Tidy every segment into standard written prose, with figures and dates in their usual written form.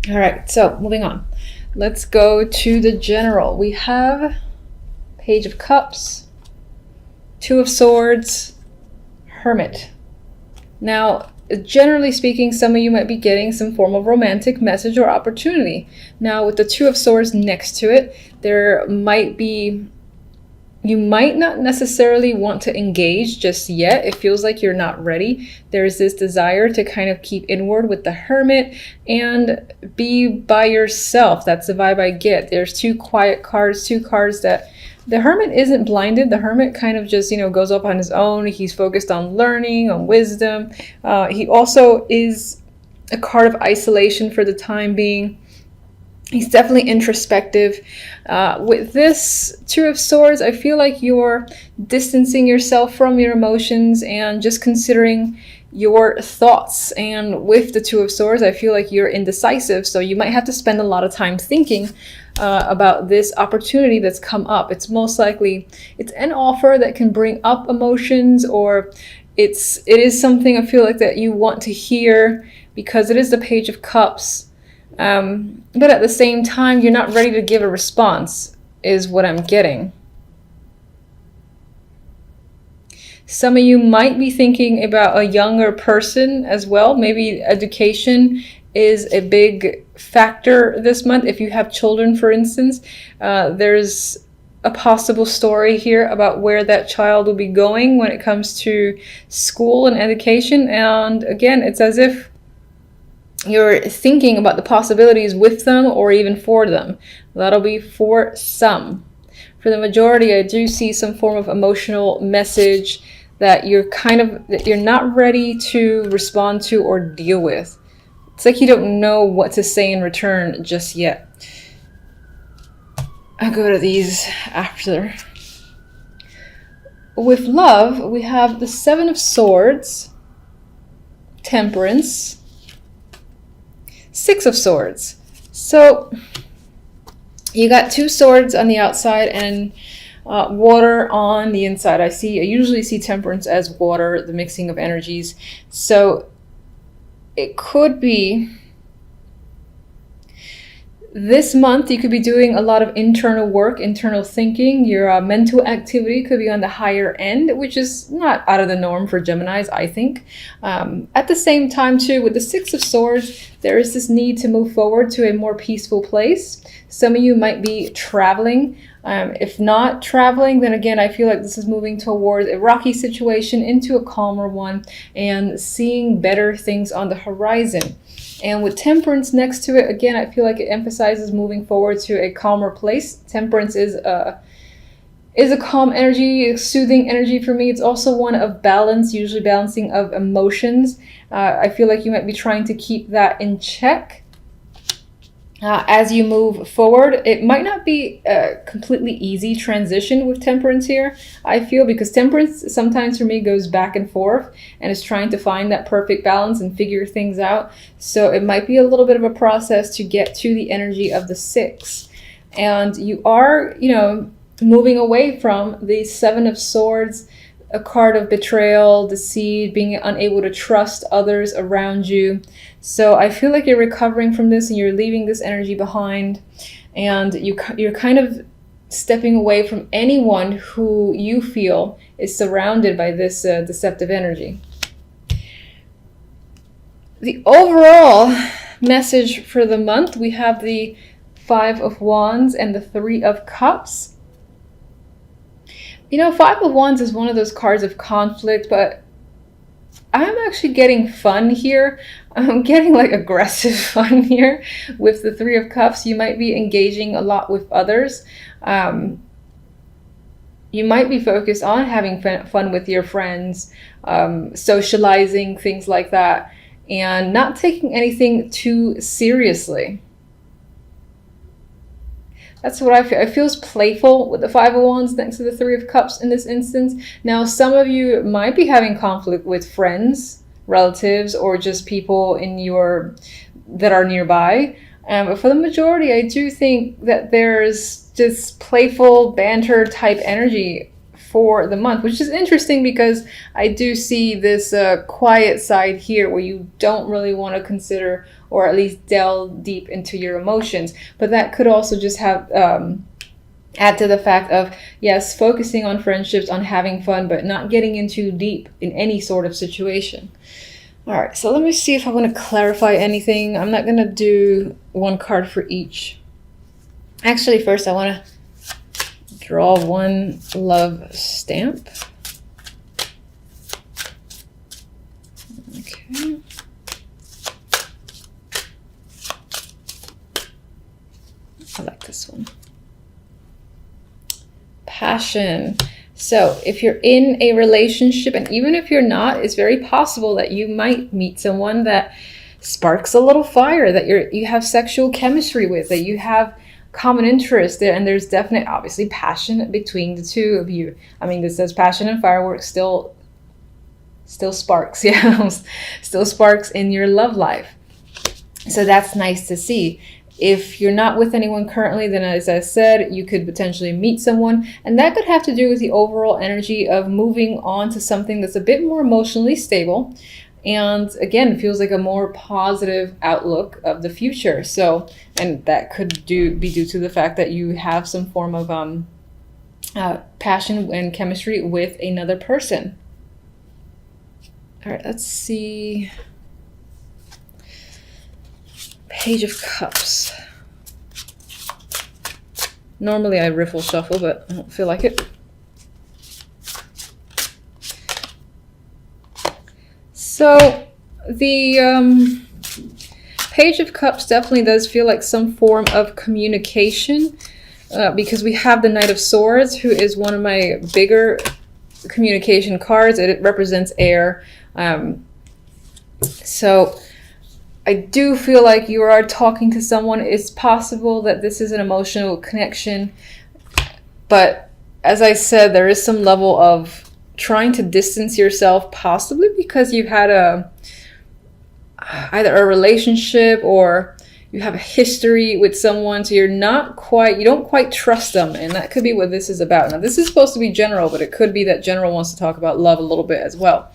All right, so moving on. Let's go to the general. We have Page of Cups, Two of Swords, Hermit. Now, generally speaking, some of you might be getting some form of romantic message or opportunity. Now, with the Two of Swords next to it, you might not necessarily want to engage just yet. It feels like you're not ready. There's this desire to kind of keep inward with the Hermit and be by yourself. That's the vibe I get. There's two quiet cards, two cards that the Hermit isn't blinded. The Hermit kind of just, goes up on his own. He's focused on learning, on wisdom. He also is a card of isolation for the time being. He's definitely introspective. With this Two of Swords, I feel like you're distancing yourself from your emotions and just considering your thoughts. And with the Two of Swords, I feel like you're indecisive. So you might have to spend a lot of time thinking about this opportunity that's come up. It's most likely, it's an offer that can bring up emotions, or it is something I feel like that you want to hear because it is the Page of Cups. But at the same time, you're not ready to give a response, is what I'm getting. Some of you might be thinking about a younger person as well. Maybe education is a big factor this month. If you have children, for instance, there's a possible story here about where that child will be going when it comes to school and education. And again, it's as if you're thinking about the possibilities with them or even for them. That'll be for some. For the majority, I do see some form of emotional message that you're not ready to respond to or deal with. It's like you don't know what to say in return just yet. I'll go to these after. With love, we have the Seven of Swords, Temperance, Six of Swords. So you got two swords on the outside and water on the inside. I usually see Temperance as water, the mixing of energies. So it could be this month you could be doing a lot of internal work, internal thinking. Your mental activity could be on the higher end, which is not out of the norm for Geminis, I think. At the same time, too, with the Six of Swords, there is this need to move forward to a more peaceful place. Some of you might be traveling. If not traveling, then again, I feel like this is moving towards a rocky situation into a calmer one and seeing better things on the horizon. And with Temperance next to it, again, I feel like it emphasizes moving forward to a calmer place. Temperance is a calm energy, a soothing energy for me. It's also one of balance, usually balancing of emotions. I feel like you might be trying to keep that in check. As you move forward, it might not be a completely easy transition with Temperance here, I feel, because Temperance sometimes for me goes back and forth and is trying to find that perfect balance and figure things out. So it might be a little bit of a process to get to the energy of the Six. And you are, moving away from the Seven of Swords, a card of betrayal, deceit, being unable to trust others around you. So I feel like you're recovering from this and you're leaving this energy behind, and you're kind of stepping away from anyone who you feel is surrounded by this deceptive energy. The overall message for the month, we have the Five of Wands and the Three of Cups. Five of Wands is one of those cards of conflict, but I'm actually getting fun here. I'm getting like aggressive fun here with the Three of Cups. You might be engaging a lot with others. You might be focused on having fun with your friends, socializing, things like that, and not taking anything too seriously. That's what I feel. It feels playful with the Five of Wands next to the Three of Cups in this instance. Now, some of you might be having conflict with friends, relatives, or just people that are nearby. But for the majority, I do think that there's just playful banter type energy for the month, which is interesting because I do see this quiet side here where you don't really want to consider or at least delve deep into your emotions. But that could also just have add to the fact of, yes, focusing on friendships, on having fun, but not getting in too deep in any sort of situation. All right, so let me see if I want to clarify anything. I'm not going to do one card for each. Actually, first I want to draw one love stamp. Okay. I like this one. Passion. So if you're in a relationship, and even if you're not, it's very possible that you might meet someone that sparks a little fire, that you have sexual chemistry with, that you have common interest there, and there's definite, obviously, passion between the two of you. I mean, this says passion and fireworks, still sparks, yeah, still sparks in your love life. So that's nice to see. If you're not with anyone currently, then as I said, you could potentially meet someone, and that could have to do with the overall energy of moving on to something that's a bit more emotionally stable, and again, feels like a more positive outlook of the future. So, and that could be due to the fact that you have some form of passion and chemistry with another person. All right, let's see. Page of Cups. Normally I riffle shuffle, but I don't feel like it. So the Page of Cups definitely does feel like some form of communication, because we have the Knight of Swords, who is one of my bigger communication cards. It represents air. So I do feel like you are talking to someone. It's possible that this is an emotional connection, but as I said, there is some level of trying to distance yourself, possibly because you've had either a relationship or you have a history with someone, so you don't quite trust them, and that could be what this is about. Now, this is supposed to be general, but it could be that general wants to talk about love a little bit as well.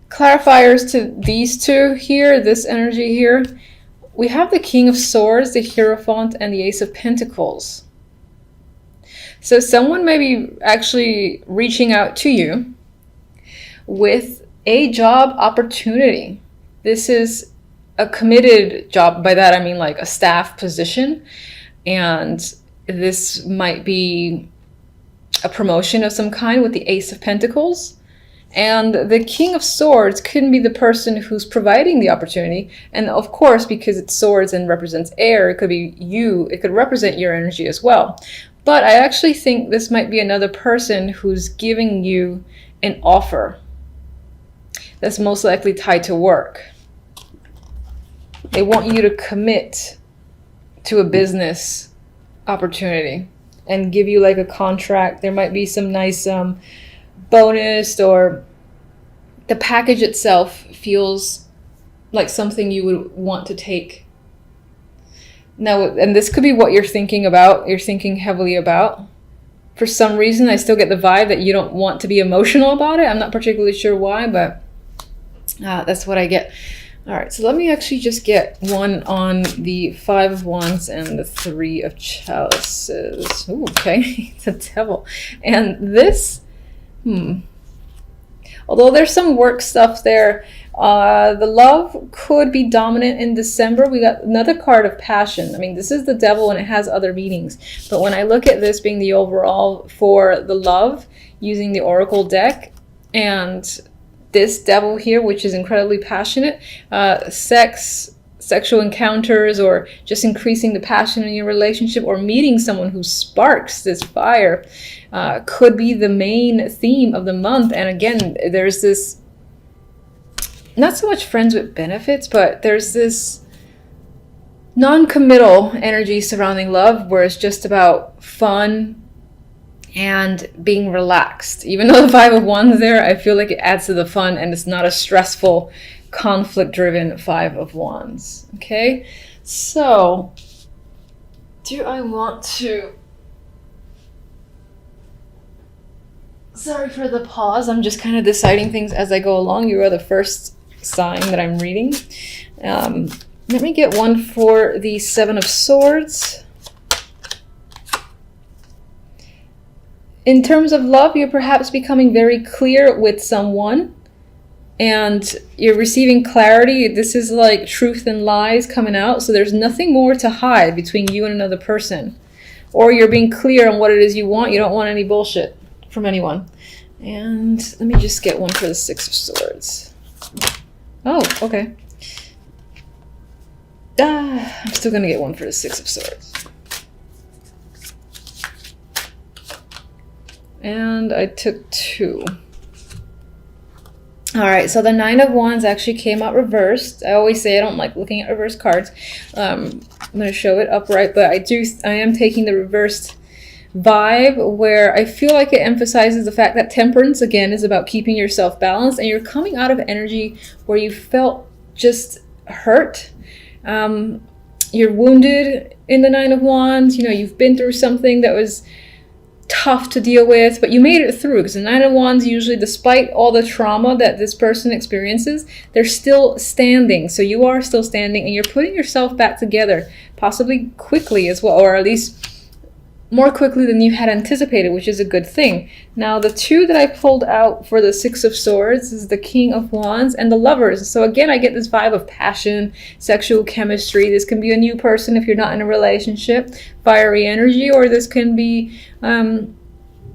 Clarifiers to these two here, this energy here, we have the King of Swords, the Hierophant, and the Ace of Pentacles. So someone may be actually reaching out to you with a job opportunity. This is a committed job. By that I mean like a staff position, and this might be a promotion of some kind with the Ace of Pentacles. And the King of Swords couldn't be the person who's providing the opportunity. And of course, because it's swords and represents air, it could be you. It could represent your energy as well. But I actually think this might be another person who's giving you an offer that's most likely tied to work. They want you to commit to a business opportunity and give you like a contract. There might be some nice bonus, or the package itself feels like something you would want to take. Now, and this could be what you're thinking about, you're thinking heavily about. For some reason, I still get the vibe that you don't want to be emotional about it. I'm not particularly sure why, but that's what I get. All right, so let me actually just get one on the Five of Wands and the Three of Chalices. Ooh, okay, it's a devil. And this, although there's some work stuff there, the love could be dominant in December. We got another card of passion. I mean, this is the devil and it has other meanings. But when I look at this being the overall for the love, using the Oracle deck, and this devil here, which is incredibly passionate, sexual encounters, or just increasing the passion in your relationship, or meeting someone who sparks this fire, could be the main theme of the month. And again, there's this, not so much friends with benefits, but there's this non-committal energy surrounding love where it's just about fun and being relaxed. Even though the Five of Wands there, I feel like it adds to the fun, and it's not a stressful, conflict-driven Five of Wands. Okay, so do I want to Sorry for the pause. I'm just kind of deciding things as I go along. You are the first sign that I'm reading. Let me get one for the Seven of Swords. In terms of love, you're perhaps becoming very clear with someone and you're receiving clarity. This is like truth and lies coming out. So there's nothing more to hide between you and another person. Or you're being clear on what it is you want. You don't want any bullshit from anyone. And let me just get one for the Six of Swords. Oh, okay. I'm still going to get one for the Six of Swords. And I took two. All right, so the Nine of Wands actually came out reversed. I always say I don't like looking at reverse cards. I'm going to show it upright, but I am taking the reversed vibe where I feel like it emphasizes the fact that temperance, again, is about keeping yourself balanced, and you're coming out of energy where you felt just hurt. You're wounded in the Nine of Wands. You know, you've been through something that was tough to deal with, but you made it through, because the Nine of Wands usually, despite all the trauma that this person experiences, they're still standing. So you are still standing and you're putting yourself back together, possibly quickly as well, or at least more quickly than you had anticipated, which is a good thing. Now, the two that I pulled out for the Six of Swords is the King of Wands and the Lovers. So again, I get this vibe of passion, sexual chemistry. This can be a new person if you're not in a relationship, fiery energy, or this can be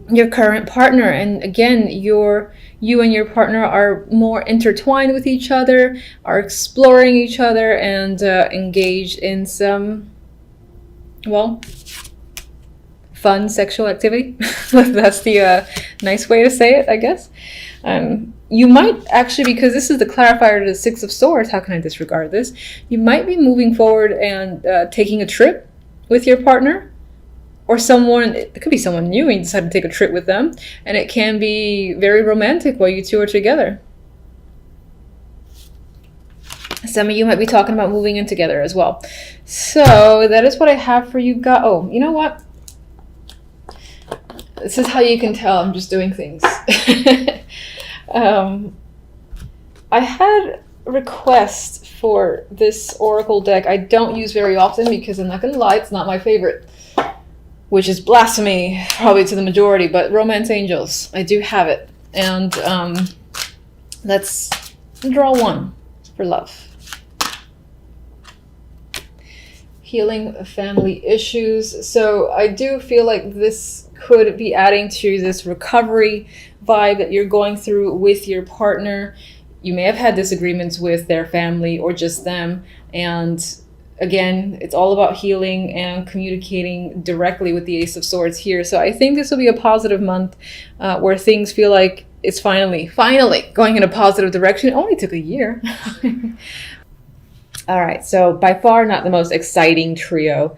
your current partner. And again, you and your partner are more intertwined with each other, are exploring each other, and engaged in some, well, fun sexual activity. That's the nice way to say it, I guess. You might actually, because this is the clarifier to the Six of Swords, how can I disregard this? You might be moving forward and taking a trip with your partner, or someone, it could be someone new and you decide to take a trip with them, and it can be very romantic while you two are together. Some of you might be talking about moving in together as well. So that is what I have for you guys. Oh, you know what? This is how you can tell I'm just doing things. I had a request for this oracle deck I don't use very often, because I'm not going to lie, it's not my favorite, which is blasphemy probably to the majority, but Romance Angels, I do have it. And let's draw one for love. Healing family issues. So I do feel like this could be adding to this recovery vibe that you're going through with your partner. You may have had disagreements with their family or just them. And again, it's all about healing and communicating directly with the Ace of Swords here. So I think this will be a positive month where things feel like it's finally going in a positive direction. It only took a year. All right, so by far not the most exciting trio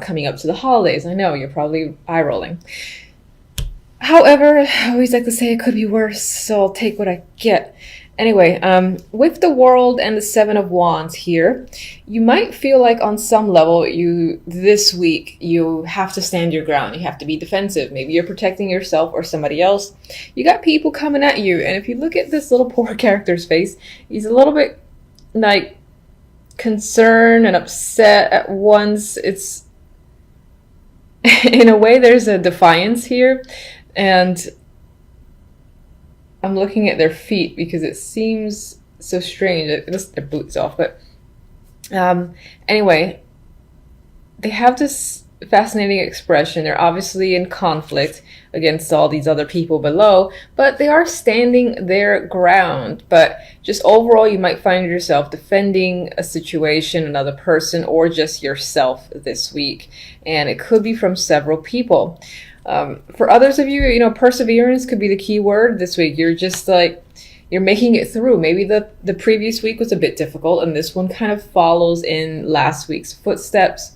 coming up to the holidays. I know, you're probably eye-rolling. However, I always like to say it could be worse, so I'll take what I get. Anyway, with the World and the Seven of Wands here, you might feel like on some level this week you have to stand your ground. You have to be defensive. Maybe you're protecting yourself or somebody else. You got people coming at you, and if you look at this little poor character's face, he's a little bit like concerned and upset at once. It's in a way there's a defiance here, and I'm looking at their feet because it seems so strange. It just their boots off, but anyway, they have this fascinating expression. They're obviously in conflict against all these other people below, but they are standing their ground. But just overall, you might find yourself defending a situation, another person, or just yourself this week. And it could be from several people. For others of you, you know, perseverance could be the key word this week. You're just like, you're making it through. Maybe the previous week was a bit difficult, and this one kind of follows in last week's footsteps.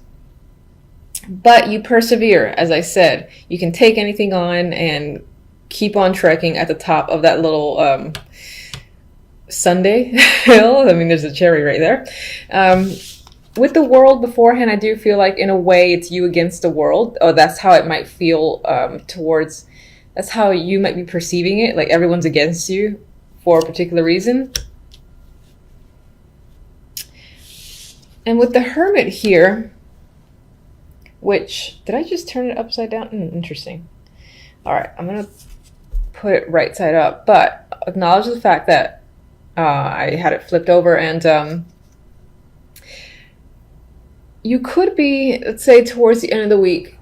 But you persevere, as I said. You can take anything on and keep on trekking at the top of that little Sunday hill. I mean, there's a cherry right there. With the World beforehand, I do feel like in a way it's you against the world. Oh, that's how it might feel towards That's how you might be perceiving it, like everyone's against you for a particular reason. And with the Hermit here, which, did I just turn it upside down? Interesting. All right, I'm going to put it right side up, but acknowledge the fact that I had it flipped over, and you could be, let's say, towards the end of the week,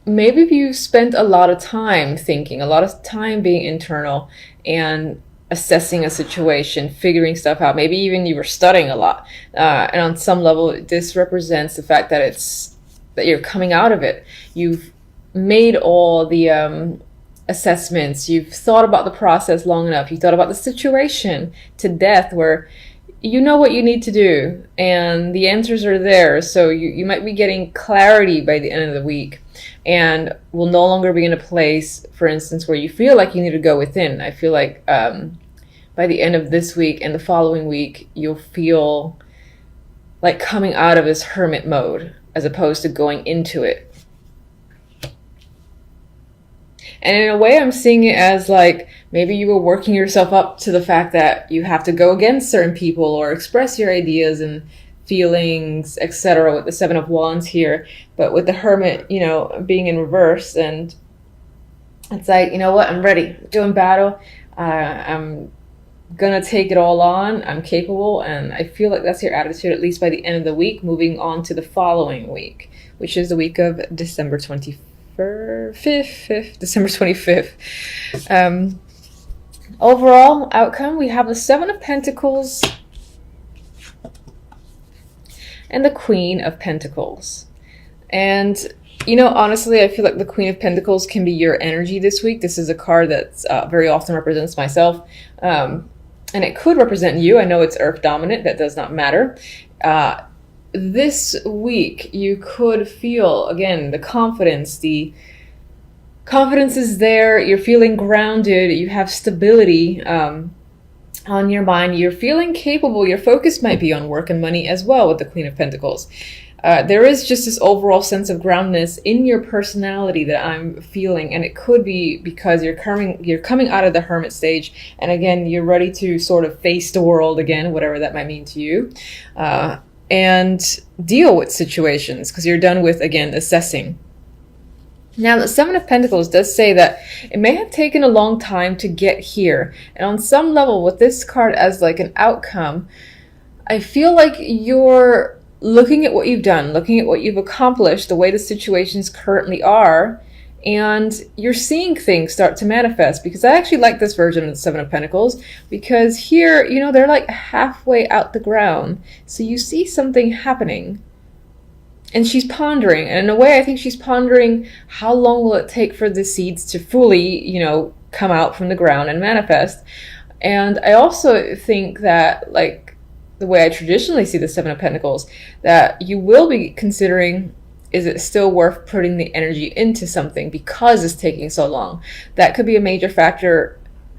maybe if you spent a lot of time thinking, a lot of time being internal and assessing a situation, figuring stuff out, maybe even you were studying a lot. And on some level, this represents the fact that that you're coming out of it. You've made all the assessments. You've thought about the process long enough. You thought about the situation to death, where you know what you need to do and the answers are there. So you might be getting clarity by the end of the week, and will no longer be in a place, for instance, where you feel like you need to go within. I feel like by the end of this week and the following week, you'll feel like coming out of this hermit mode as opposed to going into it. And in a way, I'm seeing it as like maybe you were working yourself up to the fact that you have to go against certain people or express your ideas and feelings, etc., with the Seven of Wands here. But with the Hermit, you know, being in reverse, and it's like, you know what, I'm ready, doing battle, I'm gonna take it all on, I'm capable. And I feel like that's your attitude, at least by the end of the week, moving on to the following week, which is the week of December 25th. December 25th. Overall outcome, we have the Seven of Pentacles and the Queen of Pentacles. And, you know, honestly, I feel like the Queen of Pentacles can be your energy this week. This is a card that very often represents myself. And it could represent you. I know it's Earth dominant. That does not matter. This week, you could feel, again, the confidence. The confidence is there. You're feeling grounded. You have stability on your mind. You're feeling capable. Your focus might be on work and money as well with the Queen of Pentacles. There is just this overall sense of groundedness in your personality that I'm feeling, and it could be because you're coming out of the hermit stage, and again, you're ready to sort of face the world again, whatever that might mean to you, and deal with situations, because you're done with, again, assessing. Now, the Seven of Pentacles does say that it may have taken a long time to get here, and on some level, with this card as like an outcome, I feel like you're looking at what you've done, looking at what you've accomplished, the way the situations currently are, and you're seeing things start to manifest. Because I actually like this version of the Seven of Pentacles, because here, you know, they're like halfway out the ground. So you see something happening, and she's pondering. And in a way, I think she's pondering, how long will it take for the seeds to fully, you know, come out from the ground and manifest? And I also think that, like, the way I traditionally see the Seven of Pentacles, that you will be considering, is it still worth putting the energy into something because it's taking so long? That could be a major factor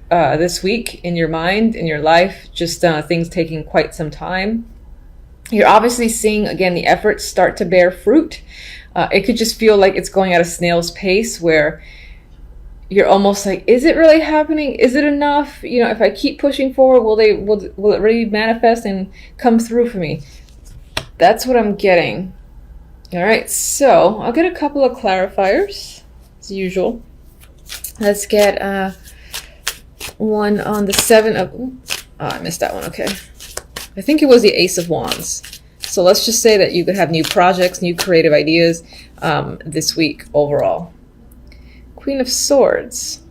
this week in your mind, in your life, just things taking quite some time. You're obviously seeing, again, the efforts start to bear fruit. It could just feel like it's going at a snail's pace, where you're almost like, is it really happening? Is it enough? You know, if I keep pushing forward, will it really manifest and come through for me? That's what I'm getting. All right, so I'll get a couple of clarifiers, as usual. Let's get one on the Seven of... Oh, I missed that one. Okay. I think it was the Ace of Wands. So let's just say that you could have new projects, new creative ideas this week overall. Queen of Swords.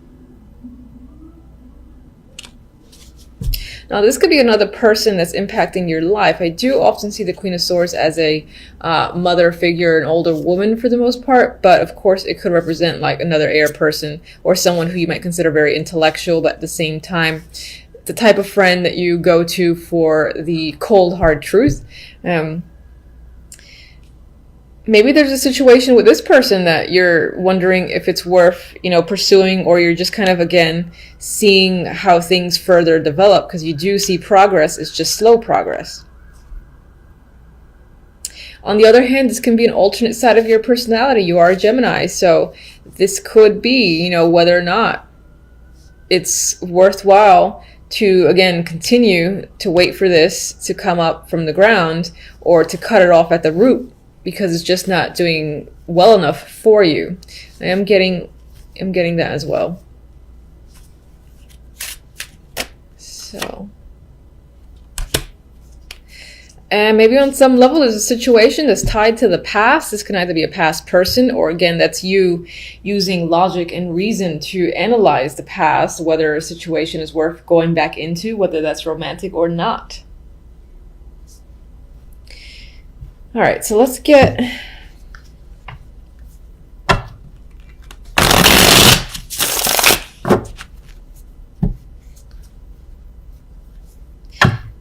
Now, this could be another person that's impacting your life. I do often see the Queen of Swords as a mother figure, an older woman for the most part, but of course it could represent like another air person, or someone who you might consider very intellectual, but at the same time, the type of friend that you go to for the cold, hard truth. Maybe there's a situation with this person that you're wondering if it's worth, you know, pursuing, or you're just kind of, again, seeing how things further develop, because you do see progress. It's just slow progress. On the other hand, this can be an alternate side of your personality. You are a Gemini, so this could be, you know, whether or not it's worthwhile to, again, continue to wait for this to come up from the ground or to cut it off at the root because it's just not doing well enough for you. I'm getting that as well. So, and maybe on some level there's a situation that's tied to the past. This can either be a past person or, again, that's you using logic and reason to analyze the past, whether a situation is worth going back into, whether that's romantic or not. All right, so let's get...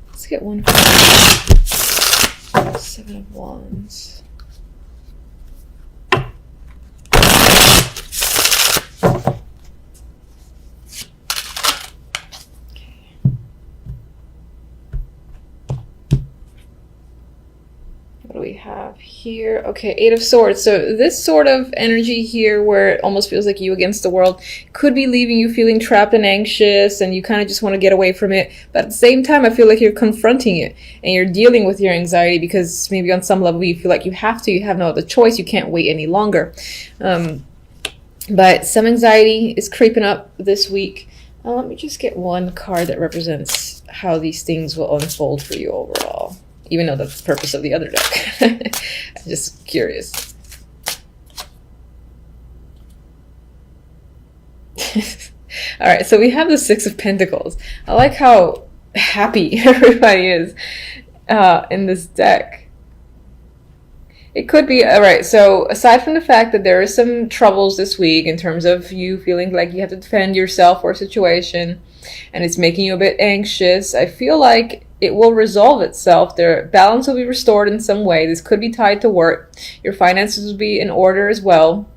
Let's get one. 7 of Wands. What do we have here? Okay, 8 of Swords. So this sort of energy here where it almost feels like you against the world could be leaving you feeling trapped and anxious, and you kind of just want to get away from it. But at the same time, I feel like you're confronting it and you're dealing with your anxiety because maybe on some level you feel like you have to. You have no other choice. You can't wait any longer. But some anxiety is creeping up this week. Let me just get one card that represents how these things will unfold for you overall. Even though that's the purpose of the other deck. I'm just curious. All right, so we have the 6 of Pentacles. I like how happy everybody is in this deck. It could be, all right, so aside from the fact that there is some troubles this week in terms of you feeling like you have to defend yourself or a situation, and it's making you a bit anxious, I feel like it will resolve itself. Their balance will be restored in some way. This could be tied to work. Your finances will be in order as well.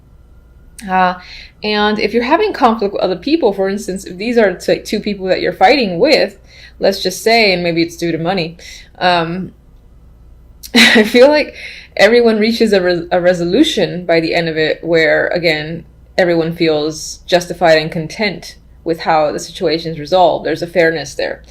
And if you're having conflict with other people, for instance, if these are two people that you're fighting with, let's just say, and maybe it's due to money, I feel like everyone reaches a resolution by the end of it where, again, everyone feels justified and content with how the situation is resolved. There's a fairness there.